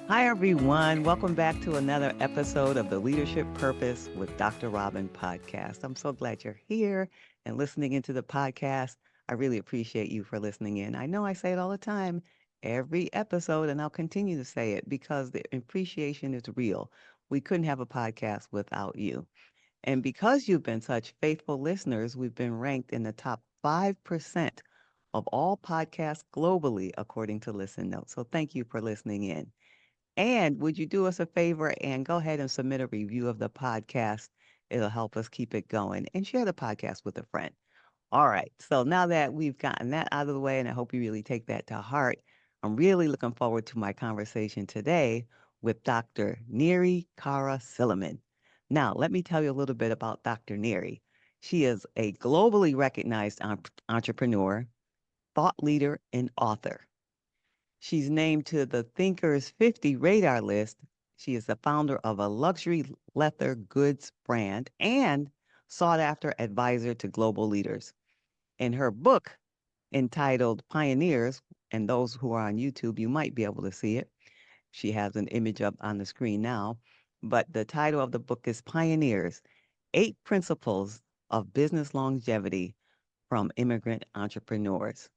Hi, everyone. Welcome back to another episode of the Leadership Purpose with Dr. Robin podcast. I'm so glad you're here and listening into the podcast. I really appreciate you for listening in. I know I say it all the time, every episode, and I'll continue to say it because the appreciation is real. We couldn't have a podcast without you. And because you've been such faithful listeners, we've been ranked in the top 5% of all podcasts globally, according to Listen Notes. So thank you for listening in. And would you do us a favor and go ahead and submit a review of the podcast? It'll help us keep it going and share the podcast with a friend. All right. So now that we've gotten that out of the way, and I hope you really take that to heart, I'm really looking forward to my conversation today with Dr. Neri Karra Sillaman. Now, let me tell you a little bit about Dr. Neri. She is a globally recognized entrepreneur, thought leader, and author. She's named to the Thinkers 50 radar list. She is the founder of a luxury leather goods brand and sought after advisor to global leaders. In her book entitled Pioneers, and those who are on YouTube, you might be able to see it. She has an image up on the screen now, but the title of the book is Pioneers: 8 Principles of Business Longevity from Immigrant Entrepreneurs.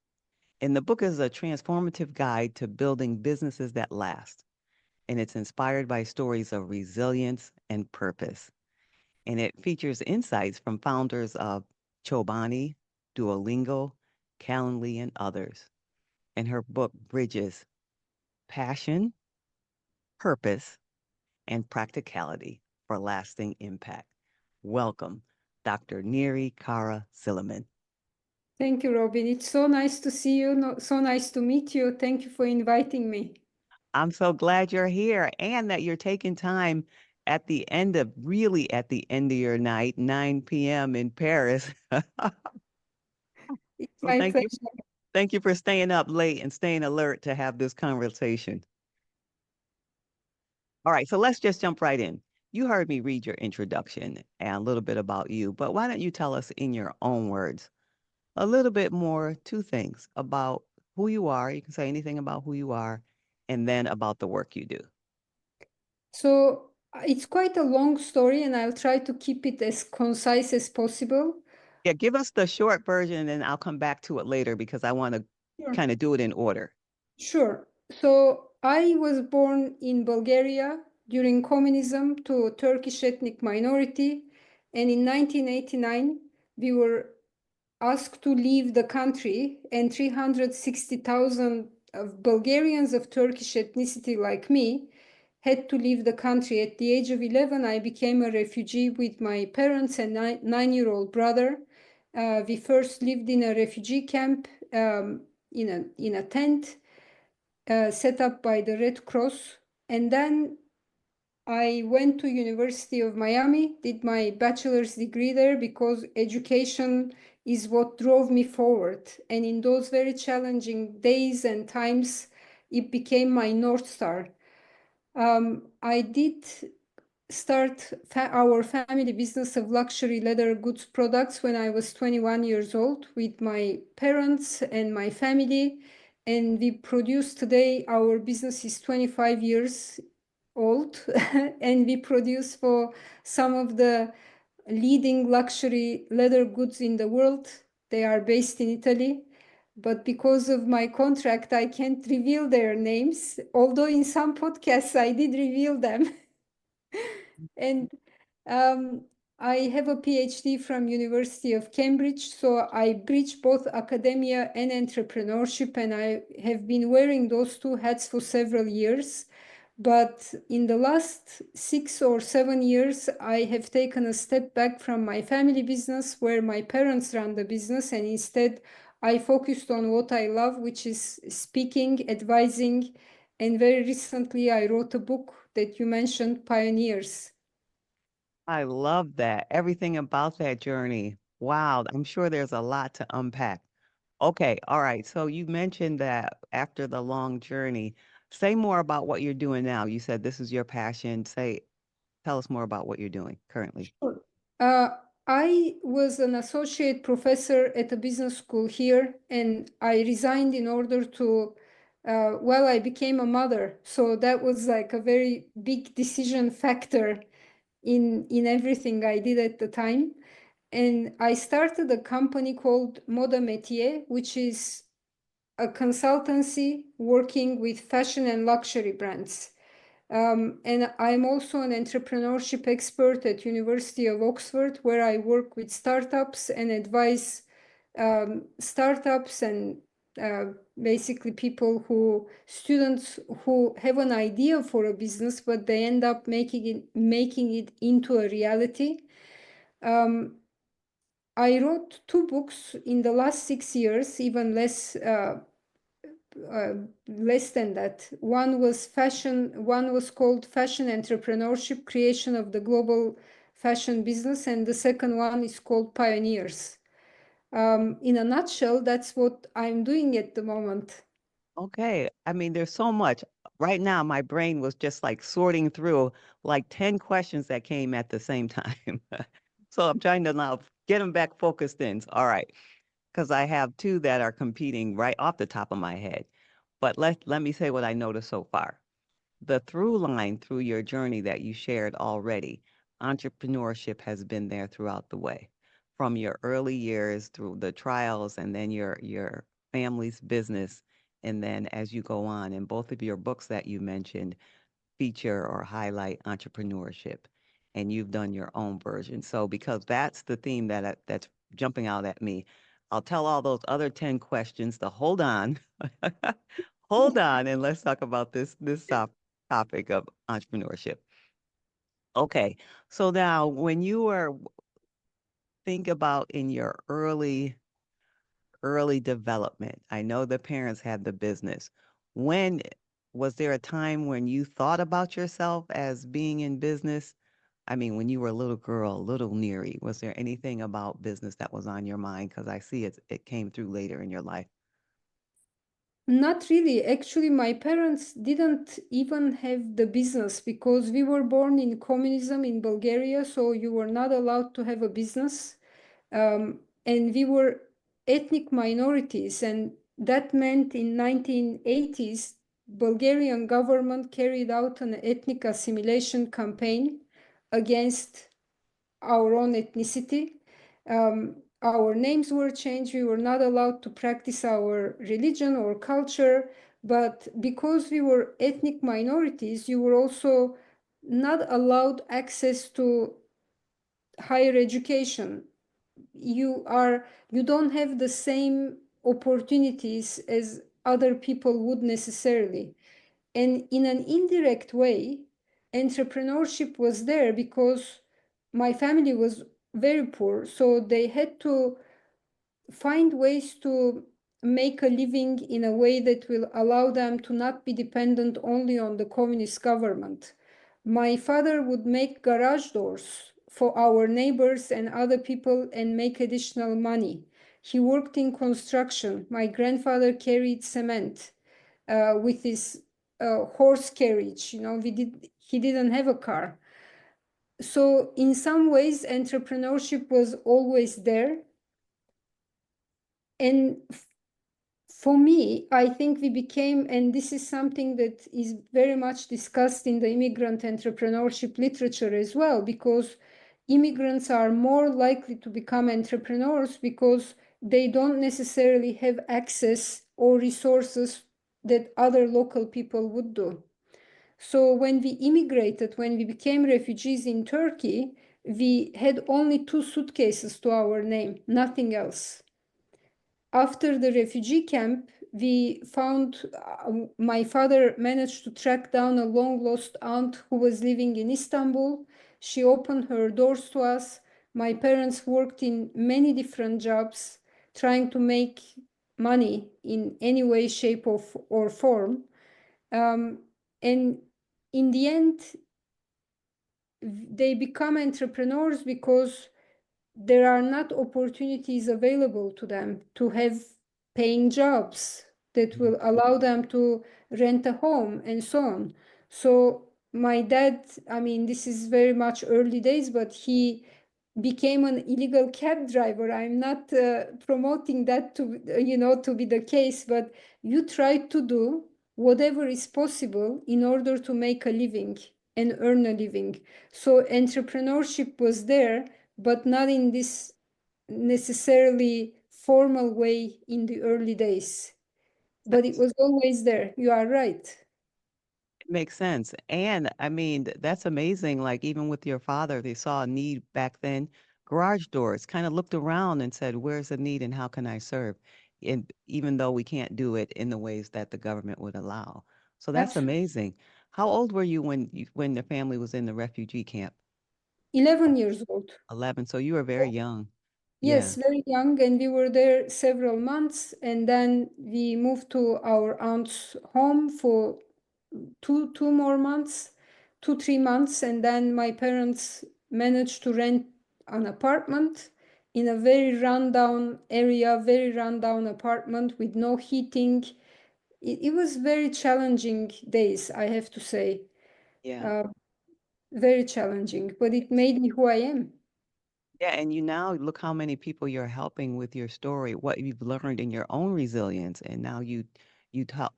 And the book is a transformative guide to building businesses that last. And it's inspired by stories of resilience and purpose. And it features insights from founders of Chobani, Duolingo, Calendly, and others. And her book bridges passion, purpose, and practicality for lasting impact. Welcome, Dr. Neri Kara Sillaman. Thank you, Robin. It's so nice to see you. So nice to meet you. Thank you for inviting me. I'm so glad you're here and that you're taking time at the end of really at the end of your night, 9 p.m. in Paris. It's So my thank you. pleasure. Thank you for staying up late and staying alert to have this conversation. All right, so let's just jump right in. You heard me read your introduction and a little bit about you, but why don't you tell us in your own words a little bit more, two things about who you are. You can say anything about who you are, and then about the work you do. It's quite a long story, and I'll try to keep it as concise as possible. Yeah, give us the short version and then I'll come back to it later because I want to Sure. kind of do it in order. Sure. So I was born in Bulgaria during communism to a Turkish ethnic minority, and in 1989 we were asked to leave the country, and 360,000 of Bulgarians of Turkish ethnicity like me had to leave the country. At the age of 11, I became a refugee with my parents and nine-year-old brother. We first lived in a refugee camp in a tent set up by the Red Cross, and then I went to University of Miami, did my bachelor's degree there because education is what drove me forward. And in those very challenging days and times, it became my North Star. I did start our family business of luxury leather goods products when I was 21 years old with my parents and my family. And we produce today, our business is 25 years old, and we produce for some of the leading luxury leather goods in the world. They are based in Italy, but because of my contract, I can't reveal their names, although in some podcasts I did reveal them. And um, I have a PhD from University of Cambridge, so I bridge both academia and entrepreneurship, and I have been wearing those two hats for several years. But in the last 6 or 7 years, I have taken a step back from my family business where my parents run the business, and instead I focused on what I love, which is speaking, advising, and very recently I wrote a book that you mentioned, Pioneers. I love that. Everything about that journey. Wow, I'm sure there's a lot to unpack. Okay, all right. So you mentioned that after the long journey, say more about what you're doing now. You said this is your passion. Tell us more about what you're doing currently. Sure. Uh, I was an associate professor at a business school here, and I resigned in order to well, I became a mother. So that was like a very big decision factor in everything I did at the time. And I started a company called Moda Métier, which is a consultancy working with fashion and luxury brands. And I'm also an entrepreneurship expert at University of Oxford, where I work with startups and advise startups and basically students who have an idea for a business, but they end up making it into a reality. I wrote 2 books in the last 6 years, even less than that. One was called Fashion Entrepreneurship, Creation of the Global Fashion Business, and the second one is called Pioneers. In a nutshell, that's what I'm doing at the moment. Okay. I mean, there's so much. Right now, my brain was just like sorting through like 10 questions that came at the same time. So I'm trying to now get them back focused in. All right. Because I have two that are competing right off the top of my head. But let me say what I noticed so far. The through line through your journey that you shared already, entrepreneurship has been there throughout the way, from your early years through the trials and then your family's business, and then as you go on. And both of your books that you mentioned feature or highlight entrepreneurship, and you've done your own version. So because that's the theme that's jumping out at me, I'll tell all those other 10 questions to hold on. Hold on, and let's talk about this topic of entrepreneurship. Okay. So now when you were think about in your early development, I know the parents had the business. When was there a time when you thought about yourself as being in business? I mean, when you were a little girl, little Neri, was there anything about business that was on your mind? Because I see it came through later in your life. Not really. Actually, my parents didn't even have the business because we were born in communism in Bulgaria, so you were not allowed to have a business. And we were ethnic minorities, and that meant in 1980s, Bulgarian government carried out an ethnic assimilation campaign against our own ethnicity. Our names were changed. We were not allowed to practice our religion or culture. But because we were ethnic minorities, you were also not allowed access to higher education. You don't have the same opportunities as other people would necessarily. And in an indirect way, entrepreneurship was there because my family was very poor, so they had to find ways to make a living in a way that will allow them to not be dependent only on the communist government. My father would make garage doors for our neighbors and other people and make additional money. He worked in construction. My grandfather carried cement with his horse carriage. He didn't have a car. So in some ways, entrepreneurship was always there. And for me, I think we became, and this is something that is very much discussed in the immigrant entrepreneurship literature as well, because immigrants are more likely to become entrepreneurs because they don't necessarily have access or resources that other local people would do. So when we immigrated, when we became refugees in Turkey, we had only 2 suitcases to our name, nothing else. After the refugee camp, my father managed to track down a long lost aunt who was living in Istanbul. She opened her doors to us. My parents worked in many different jobs, trying to make money in any way, shape, or form. And in the end, they become entrepreneurs because there are not opportunities available to them to have paying jobs that will allow them to rent a home and so on. So my dad, I mean, this is very much early days, but he became an illegal cab driver. I'm not promoting that to be the case, but you try to do whatever is possible in order to make a living and earn a living. So entrepreneurship was there, but not in this necessarily formal way in the early days. But it was always there. You are right. It makes sense. And I mean, that's amazing. Like, even with your father, they saw a need back then. Garage doors kind of looked around and said, where's the need and how can I serve? And even though we can't do it in the ways that the government would allow. So that's Absolutely. amazing. How old were you when the family was in the refugee camp? 11 years old. 11. So you were very young. Yeah. Yes, very young, and we were there several months, and then we moved to our aunt's home for two more months, 2 3 months, and then my parents managed to rent an apartment in a very rundown area, very rundown apartment with no heating. It was very challenging days, I have to say, Yeah. uh, very challenging, but it made me who I am. Yeah, and you now look how many people you're helping with your story, what you've learned in your own resilience, and now you talk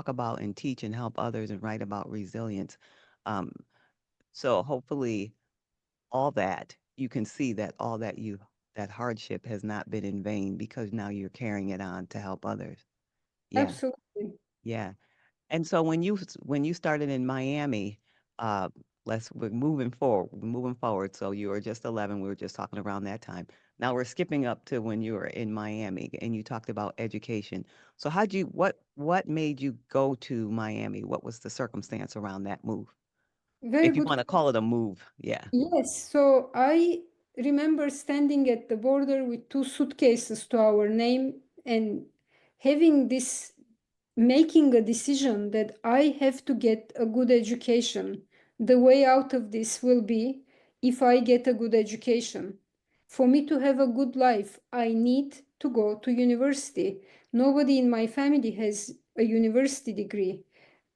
about and teach and help others and write about resilience. Um, so hopefully all that you can see that all that hardship has not been in vain because now you're carrying it on to help others. Yeah, Absolutely. yeah. And so when you started in Miami, uh, we're moving forward. So you were just 11. We were just talking around that time. Now we're skipping up to when you were in Miami, and you talked about education. So what made you go to Miami? What was the circumstance around that move? Very If you good. want to call it a move, yeah. Yes, so I remember standing at the border with two suitcases to our name and having this, making a decision that I have to get a good education. The way out of this will be if I get a good education. For me to have a good life, I need to go to university. Nobody in my family has a university degree.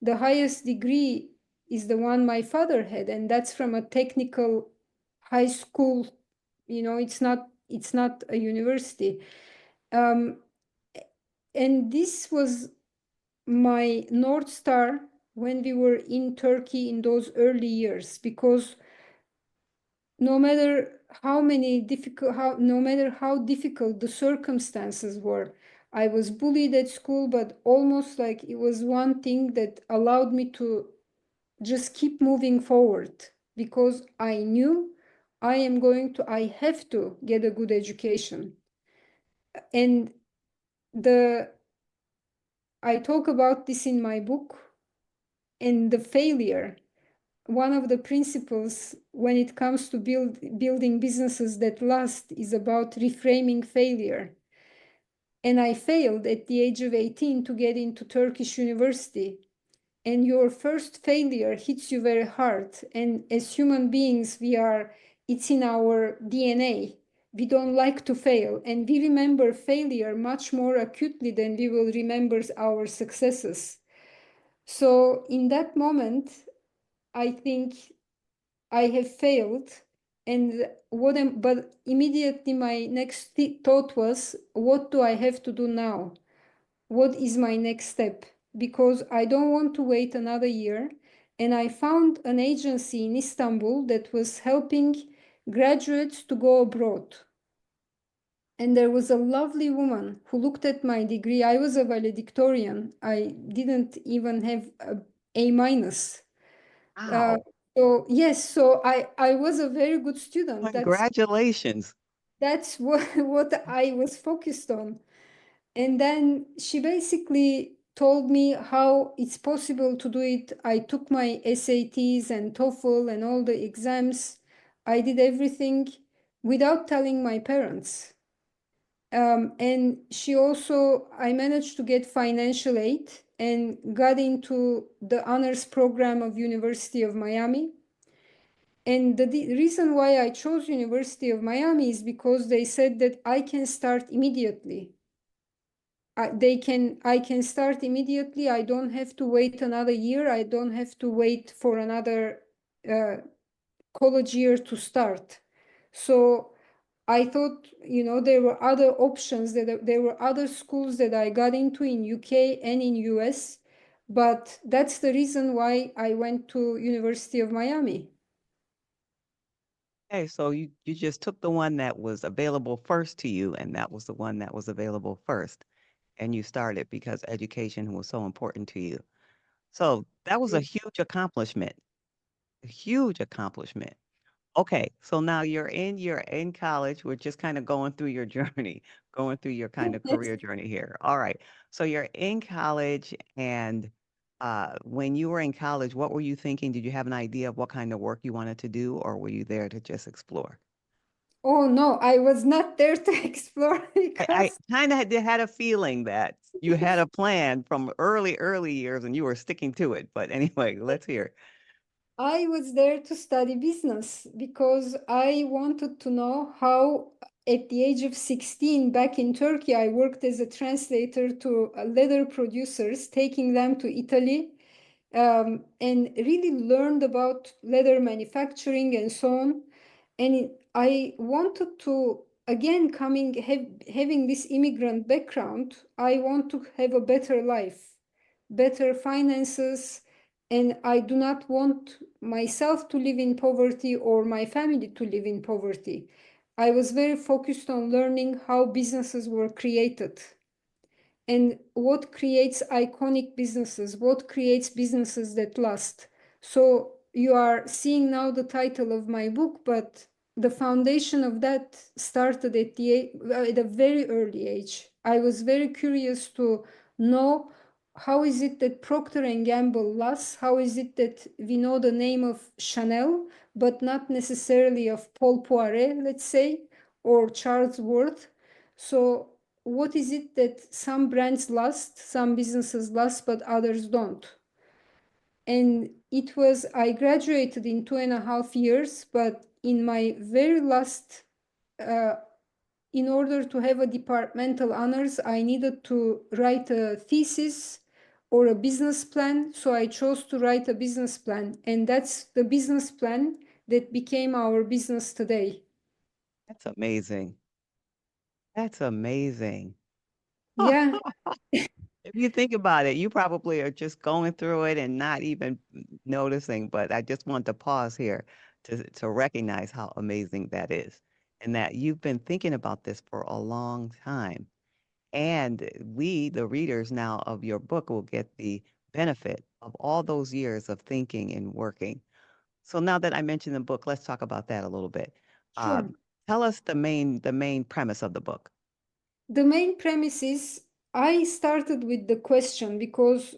The highest degree is the one my father had, and that's from a technical high school. It's not a university. Um, and this was my North Star when we were in Turkey in those early years, because no matter how difficult the circumstances were, I was bullied at school, but almost like it was one thing that allowed me to just keep moving forward, because I knew I have to get a good education. And the I talk about this in my book, and the failure, one of the principles when it comes to building businesses that last is about reframing failure. And I failed at the age of 18 to get into Turkish university. And your first failure hits you very hard. And as human beings, it's in our DNA. We don't like to fail. And we remember failure much more acutely than we will remember our successes. So in that moment, I think I have failed. But immediately my next thought was, what do I have to do now? What is my next step? Because I don't want to wait another year. And I found an agency in Istanbul that was helping graduates to go abroad. And there was a lovely woman who looked at my degree. I was a valedictorian. I didn't even have a A minus. Uh, Wow. so yes, so I was a very good student. Congratulations. That's what what I was focused on. And then she basically told me how it's possible to do it. I took my SATs and TOEFL and all the exams. I did everything without telling my parents. And I managed to get financial aid and got into the honors program of University of Miami. And the reason why I chose University of Miami is because they said that I can start immediately. I can start immediately. I don't have to wait another year. I don't have to wait for another uh, college year to start. So I thought, there were other options, that there were other schools that I got into in UK and in US, But that's the reason why I went to University of Miami. Okay, so you just took the one that was available first to you, and that was the one that was available first, and you started because education was so important to you. So that was a huge accomplishment, a huge accomplishment. Okay, so now you're in college. We're just kind of going through your journey, going through your kind of Yes. career journey here. All right. So you're in college, and when you were in college, what were you thinking? Did you have an idea of what kind of work you wanted to do, or were you there to just explore? Oh no, I was not there to explore I because kind of had a feeling that you had a plan from early years and you were sticking to it. But anyway, let's hear. I was there to study business because I wanted to know how, at the age of 16, back in Turkey, I worked as a translator to leather producers, taking them to Italy, and really learned about leather manufacturing and so on. And I wanted to, again, having this immigrant background, I want to have a better life, better finances, and I do not want myself to live in poverty or my family to live in poverty. I was very focused on learning how businesses were created and what creates iconic businesses, what creates businesses that last. So you are seeing now the title of my book, but the foundation of that started at a very early age. I was very curious to know how is it that Procter and Gamble lasts? How is it that we know the name of Chanel, but not necessarily of Paul Poiret, let's say, or Charles Worth? So what is it that some brands last, some businesses last, but others don't? And it was, I graduated in 2.5 years, but in my very last, uh, in order to have a departmental honors, I needed to write a thesis or a business plan. So I chose to write a business plan. And that's the business plan that became our business today. That's amazing. That's amazing. Yeah, If you think about it, you probably are just going through it and not even noticing, but I just want to pause here to recognize how amazing that is and that you've been thinking about this for a long time. And we, the readers now of your book, will get the benefit of all those years of thinking and working. So now that I mentioned the book, let's talk about that a little bit. sure. Tell us the main premise of the book. The main premise is I started with the question because,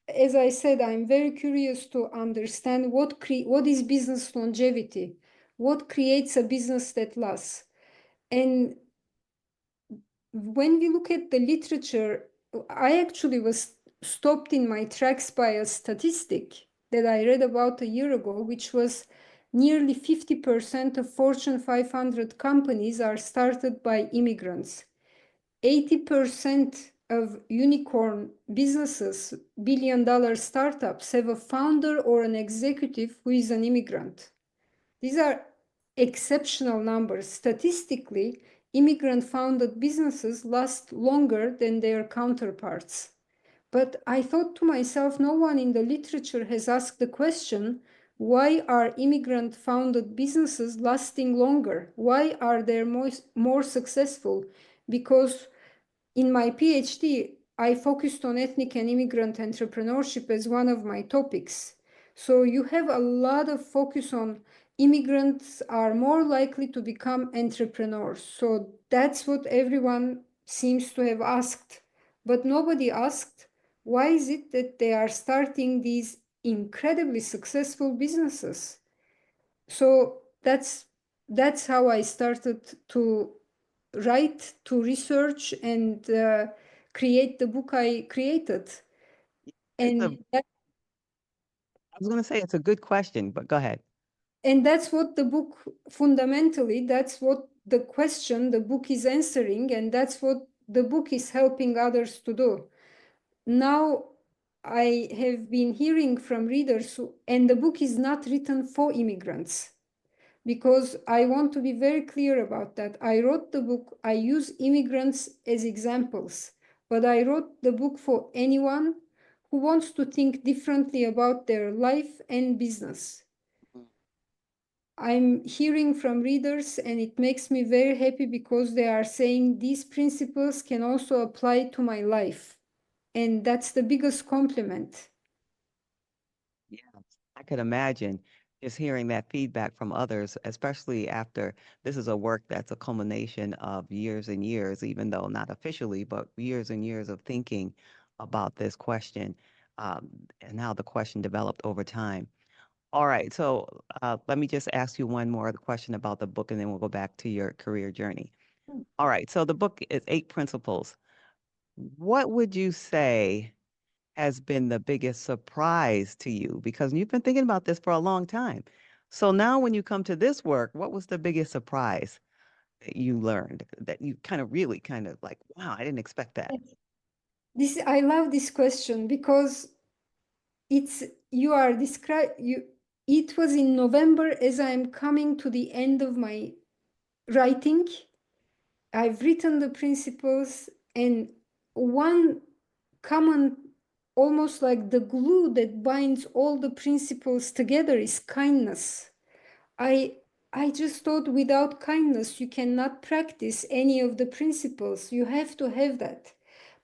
as I said, I'm very curious to understand what is business longevity, what creates a business that lasts. And when we look at the literature, I actually was stopped in my tracks by a statistic that I read about a year ago, which was nearly 50% of Fortune 500 companies are started by immigrants. 80% of unicorn businesses, billion-dollar startups, have a founder or an executive who is an immigrant. These are exceptional numbers. Statistically, immigrant-founded businesses last longer than their counterparts. But I thought to myself, no one in the literature has asked the question, why are immigrant-founded businesses lasting longer? Why are they more successful? Because in my PhD, I focused on ethnic and immigrant entrepreneurship as one of my topics. So you have a lot of focus on immigrants are more likely to become entrepreneurs. So that's what everyone seems to have asked. But nobody asked, why is it that they are starting these incredibly successful businesses? So that's how I started to write, to research, and create the book I created. It's a, And that, I was going to say it's a good question, but go ahead. and that's what the book fundamentally, that's what the question the book is answering, and that's what the book is helping others to do. Now, I have been hearing from readers, and the book is not written for immigrants. Because I want to be very clear about that. I wrote the book, I use immigrants as examples, but I wrote the book for anyone who wants to think differently about their life and business. Mm. I'm hearing from readers, and it makes me very happy because they are saying these principles can also apply to my life. And that's the biggest compliment. Yeah, I could imagine just hearing that feedback from others, especially after this is a work that's a culmination of years and years, even though not officially, but years and years of thinking about this question, um, and how the question developed over time. All right, so let me just ask you one more question about the book, and then we'll go back to your career journey. All right, so the book is Eight Principles. What would you say has been the biggest surprise to you? Because you've been thinking about this for a long time. So now when you come to this work, what was the biggest surprise that you learned that you kind of really kind of like, wow, I didn't expect that. I love this question because it's you are describe you it was in November as I'm coming to the end of my writing. I've written the principles, and one common, almost like the glue that binds all the principles together, is kindness. I I just thought without kindness you cannot practice any of the principles. You have to have that.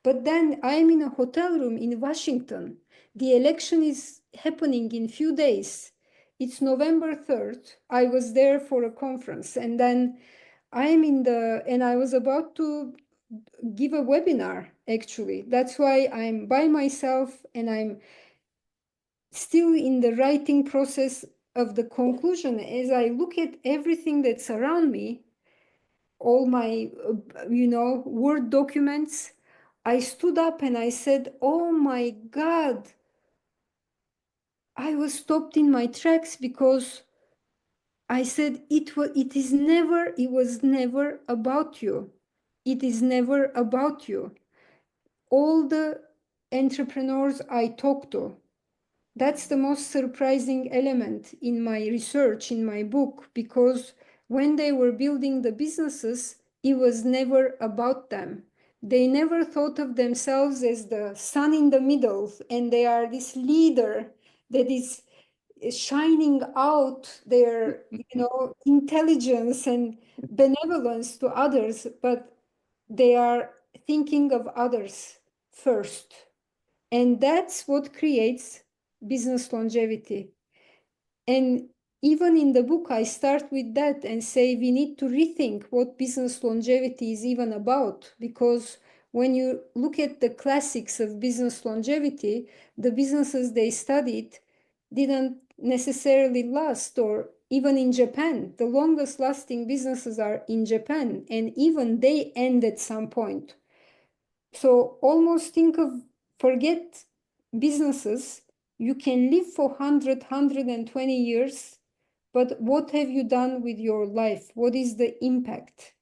But then I'm in a hotel room in Washington. The election is happening in few days. It's November 3rd. I was there for a conference, and then I was about to give a webinar actually. That's why I'm by myself, and I'm still in the writing process of the conclusion. As I look at everything that's around me, all my, Word documents, I stood up and I said, oh my God, I was stopped in my tracks because I said it was never about you. It is never about you. All the entrepreneurs I talk to, that's the most surprising element in my research, in my book, because when they were building the businesses, it was never about them. They never thought of themselves as the sun in the middle, and they are this leader that is shining out their, intelligence and benevolence to others, but they are thinking of others first. And that's what creates business longevity. And even in the book, I start with that and say we need to rethink what business longevity is even about. Because when you look at the classics of business longevity, the businesses they studied didn't necessarily last, or even in Japan, the longest lasting businesses are in Japan, and even they end at some point. So almost think of, forget businesses. You can live for 120 years, but what have you done with your life? What is the impact?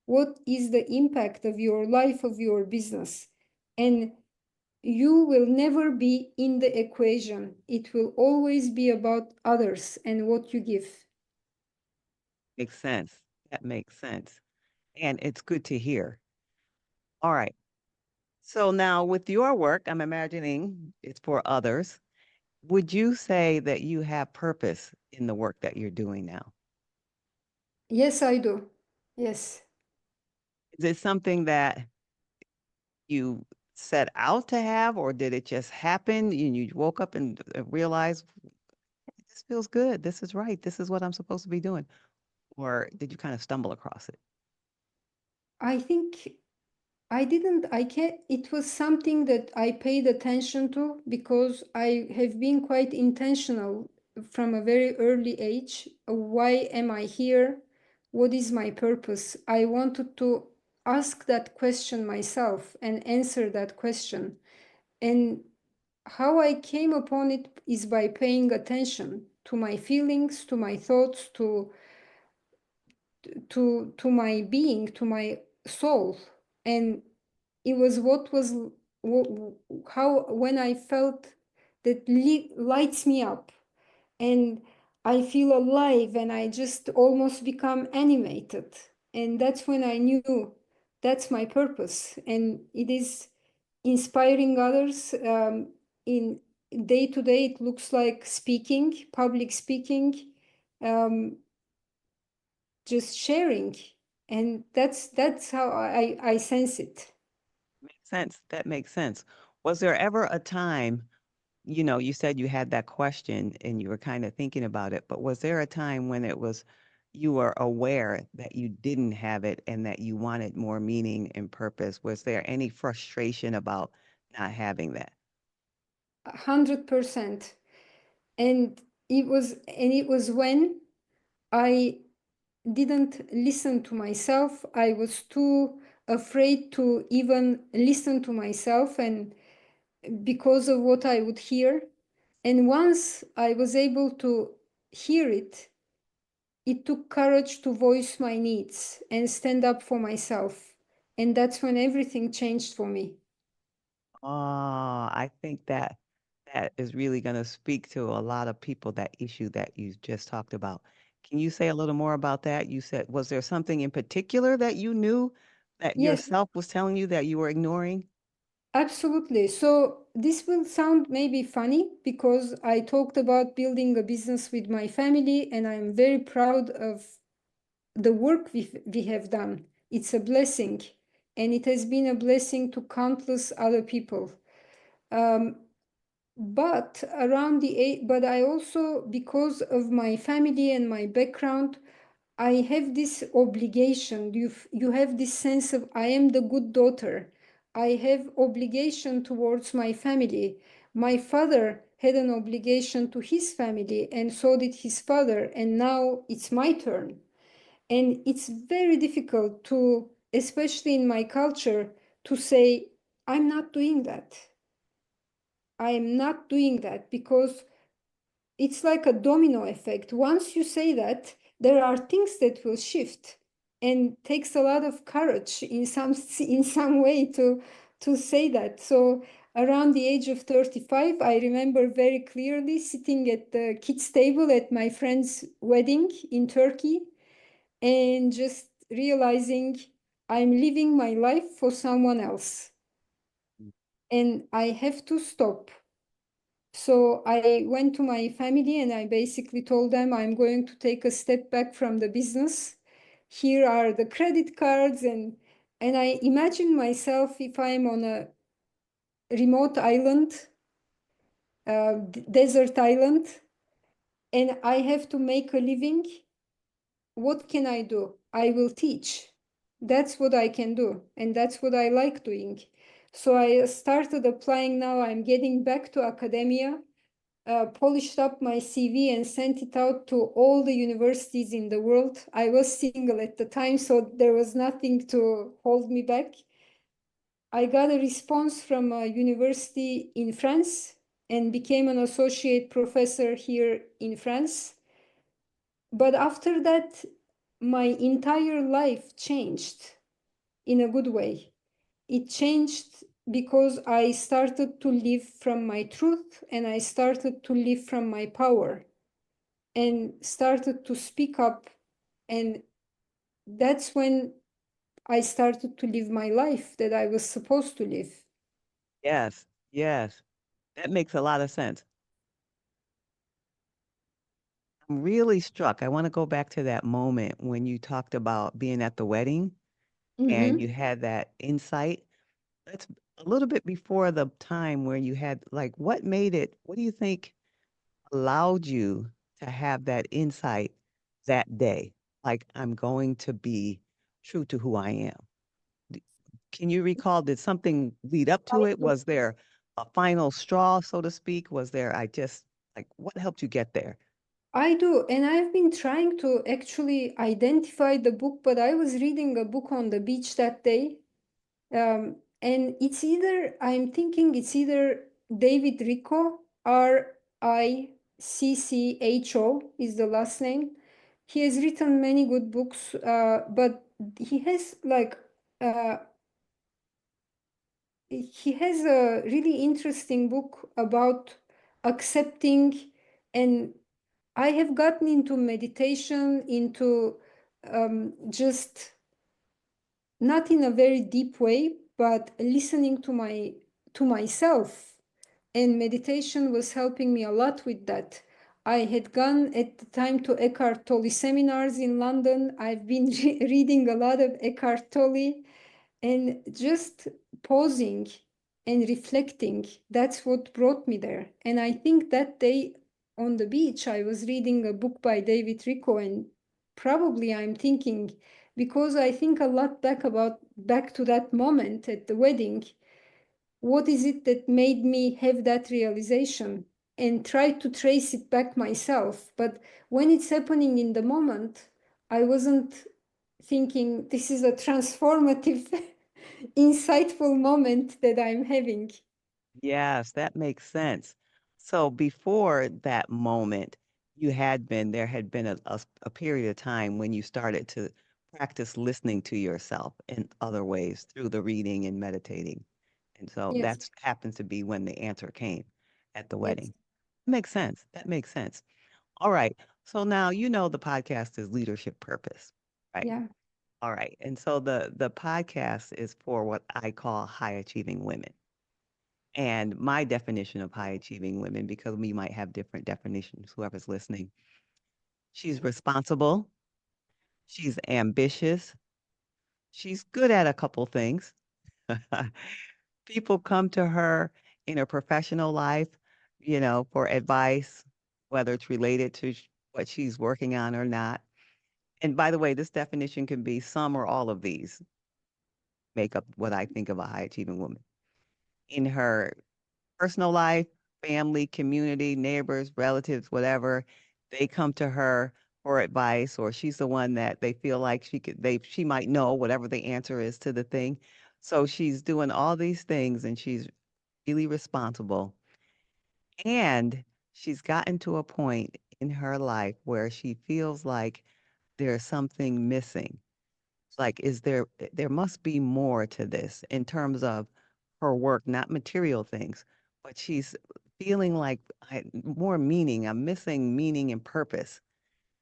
What is the impact of your life, of your business? And you will never be in the equation. It will always be about others and what you give. Makes sense. That makes sense. And it's good to hear. All right. So now with your work, I'm imagining it's for others. Would you say that you have purpose in the work that you're doing now? Yes, I do. Yes. Is it something that you set out to have, or did it just happen and you woke up and realized this feels good, this is right, this is what I'm supposed to be doing? Or did you kind of stumble across it? I think I can't, it was something that I paid attention to because I have been quite intentional from a very early age. Why am I here? What is my purpose? I wanted to ask that question myself and answer that question. And how I came upon it is by paying attention to my feelings, to my thoughts, to my being, to my soul. And it was how when I felt that lights me up, and I feel alive, and I just almost become animated. And that's when I knew that's my purpose, and it is inspiring others. in day to day, it looks like speaking, public speaking, um, just sharing. And that's how I sense it. Makes sense. That makes sense. Was there ever a time, you said you had that question and you were kind of thinking about it, but was there a time when it was you were aware that you didn't have it and that you wanted more meaning and purpose? Was there any frustration about not having that? 100%. And it was when I didn't listen to myself. I was too afraid to even listen to myself, and because of what I would hear. And once I was able to hear it, it took courage to voice my needs and stand up for myself. And that's when everything changed for me. Oh, I think that is really going to speak to a lot of people, that issue that you just talked about. Can you say a little more about that? You said, was there something in particular that you knew that Yes, yourself was telling you that you were ignoring? absolutely. So this will sound maybe funny because I talked about building a business with my family, and I'm very proud of the work we have done. It's a blessing, and it has been a blessing to countless other people. Um, but I also, because of my family and my background, I have this obligation. You have this sense of I am the good daughter. I have obligation towards my family. My father had an obligation to his family, and so did his father, and now it's my turn. And it's very difficult to, especially in my culture, to say, I'm not doing that. I am not doing that, because it's like a domino effect. Once you say that, there are things that will shift, and takes a lot of courage in some way to say that. So around the age of 35, I remember very clearly sitting at the kids table at my friend's wedding in Turkey, and just realizing I'm living my life for someone else, and I have to stop. So I went to my family and I basically told them I'm going to take a step back from the business. Here are the credit cards, and I imagine myself if I'm on a remote island, desert island, and I have to make a living. What can I do? I will teach. That's what I can do, and that's what I like doing. So I started applying now. I'm getting back to academia, polished up my CV and sent it out to all the universities in the world. I was single at the time, so there was nothing to hold me back. I got a response from a university in France and became an associate professor here in France. But after that, my entire life changed in a good way. It changed because I started to live from my truth, and I started to live from my power, and started to speak up. And that's when I started to live my life that I was supposed to live. Yes, yes. That makes a lot of sense. I'm really struck. I want to go back to that moment when you talked about being at the wedding and Mm-hmm. you had that insight. That's a little bit before the time where you had, like, what do you think allowed you to have that insight that day? Like, I'm going to be true to who I am. D- Can you recall, did something lead up to it? Was there a final straw, so to speak? Was there, like, what helped you get there? I do, and I've been trying to actually identify the book, but I was reading a book on the beach that day. And I'm thinking it's either David Rico, Riccho is the last name. He has written many good books, but he has like, uh, he has a really interesting book about accepting. And I have gotten into meditation, into just not in a very deep way, but listening to myself, and meditation was helping me a lot with that. I had gone at the time to Eckhart Tolle seminars in London. I've been reading a lot of Eckhart Tolle, and just pausing and reflecting, that's what brought me there. And I think that day on the beach, I was reading a book by David Rico, and probably I'm thinking, because I think a lot back to that moment at the wedding, what is it that made me have that realization, and try to trace it back myself. But when it's happening in the moment, I wasn't thinking this is a transformative, insightful moment that I'm having. Yes, that makes sense. So before that moment, there had been a period of time when you started to practice listening to yourself in other ways through the reading and meditating. And so Yes, that's happens to be when the answer came at the yes, wedding. Makes sense. That makes sense. All right. So now you know the podcast is leadership purpose, right? yeah. All right. And so the podcast is for what I call high achieving women. And my definition of high achieving women, because we might have different definitions, whoever's listening, she's responsible, she's ambitious, she's good at a couple things. People come to her in her professional life, for advice, whether it's related to what she's working on or not. And by the way, this definition can be some or all of these make up what I think of a high achieving woman. In her personal life, family, community, neighbors, relatives, whatever, they come to her for advice, or she's the one that they feel like she might know whatever the answer is to the thing. So she's doing all these things and she's really responsible. And she's gotten to a point in her life where she feels like there's something missing. Like, there must be more to this in terms of her work, not material things, but she's feeling like more meaning. I'm missing meaning and purpose.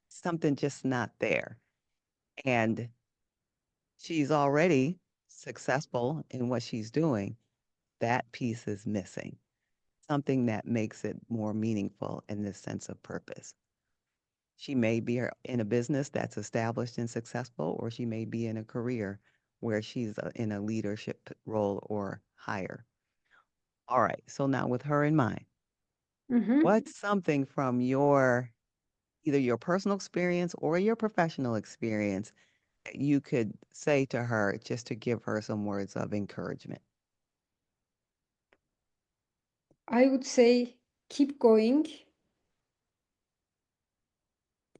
Something just not there. And she's already successful in what she's doing. That piece is missing. Something that makes it more meaningful in this sense of purpose. She may be in a business that's established and successful, or she may be in a career where she's in a leadership role or higher. All right. So now with her in mind, Mm-hmm. what's something from either your personal experience or your professional experience that you could say to her just to give her some words of encouragement? I would say keep going.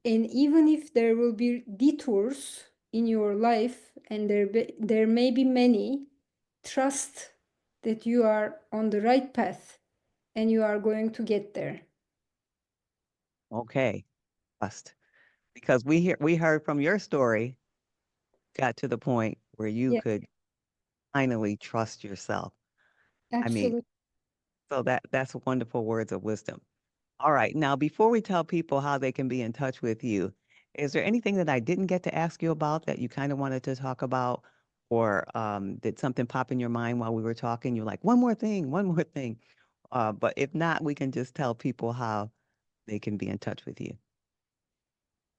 And even if there will be detours in your life, and there may be many, trust that you are on the right path and you are going to get there. Okay. Trust. Because we heard from your story, got to the point where you Yeah, could finally trust yourself. I mean, absolutely. so that's wonderful words of wisdom. All right. Now, before we tell people how they can be in touch with you, is there anything that I didn't get to ask you about that you kind of wanted to talk about? Or did something pop in your mind while we were talking? You're like, one more thing, one more thing. But if not, we can just tell people how they can be in touch with you.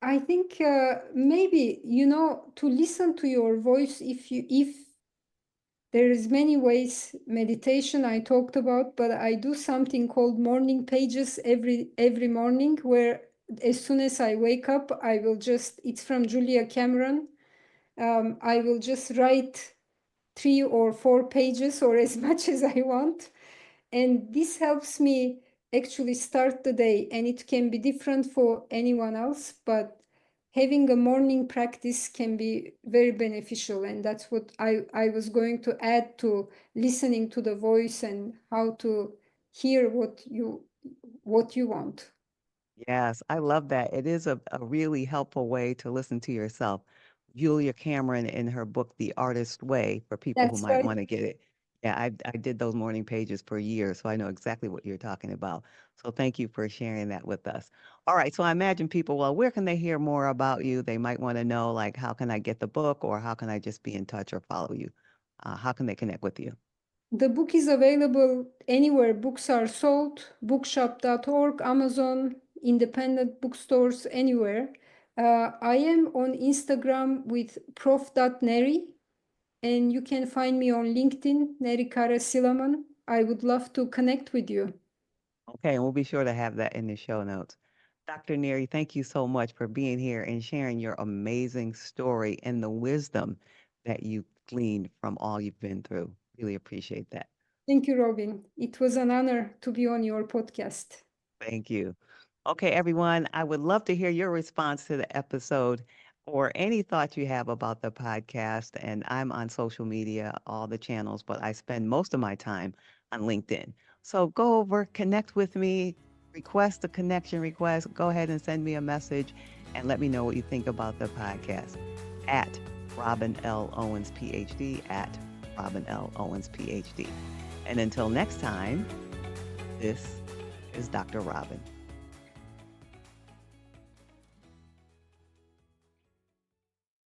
I think maybe, to listen to your voice, if there is many ways meditation I talked about, but I do something called morning pages every morning, where as soon as I wake up, it's from Julia Cameron. I will just write 3 or 4 pages or as much as I want. And this helps me actually start the day. And it can be different for anyone else, but having a morning practice can be very beneficial. And that's what I was going to add to listening to the voice and how to hear what you want. Yes, I love that. It is a really helpful way to listen to yourself. Julia Cameron in her book, The Artist Way, for people who That's might right. want to get it. Yeah, I did those morning pages for years, so I know exactly what you're talking about. So thank you for sharing that with us. All right, so I imagine people, well, where can they hear more about you? They might want to know, like, how can I get the book or how can I just be in touch or follow you? How can they connect with you? The book is available anywhere books are sold, bookshop.org, Amazon, independent bookstores, anywhere. I am on Instagram with prof.neri, and you can find me on LinkedIn, Neri Karra Sillaman. I would love to connect with you. Okay, and we'll be sure to have that in the show notes. Dr. Neri, thank you so much for being here and sharing your amazing story and the wisdom that you gleaned from all you've been through. Really appreciate that. Thank you, Robin. It was an honor to be on your podcast. Thank you. Okay, everyone, I would love to hear your response to the episode or any thoughts you have about the podcast. And I'm on social media, all the channels, but I spend most of my time on LinkedIn. So go over, connect with me, request a connection request. Go ahead and send me a message and let me know what you think about the podcast at Robin L. Owens, PhD, at Robin L. Owens, PhD. And until next time, this is Dr. Robin.